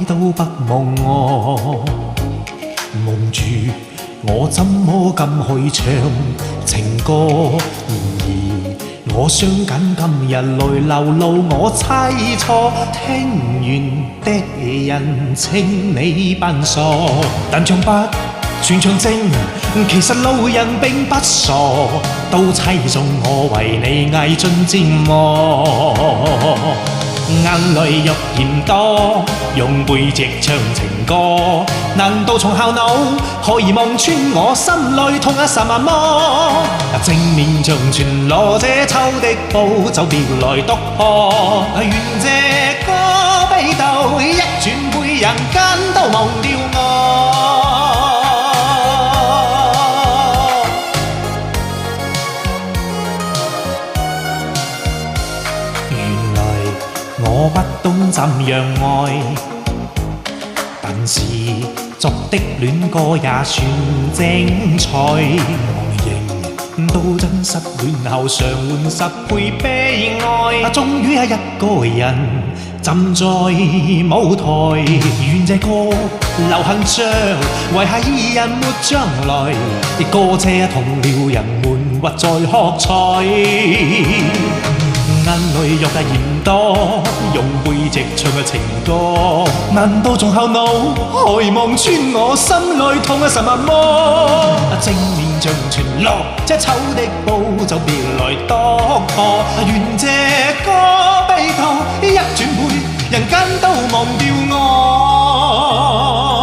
都不忘我，夢住我怎麼敢去唱情歌？然而我傷緊今日來流露我猜錯，聽完的人稱你扮傻，但唱不全場靜，其實路人並不傻，都猜中我為你捱盡折磨。眼淚欲嫌多，用背脊唱情歌，難道從後腦可以望穿我心裏痛10萬麼？正面像全裸，這秋的暴走別來篤破，願這歌悲鬥一轉背，人間都忘掉我。我不懂怎樣愛，但是作的戀歌也算精彩。我認到真失戀後常換10倍悲哀，終於一個人站在舞台，願這歌流行着，為下二人沒將來，歌遮痛了人們或在喝彩。眼淚欲嫌多，用背脊唱嘅情歌，難道從後腦可以望穿我心裏痛10萬麼？正面像全裸，這秋的暴走別來篤破，願這歌悲到一轉背，人間都忘掉我。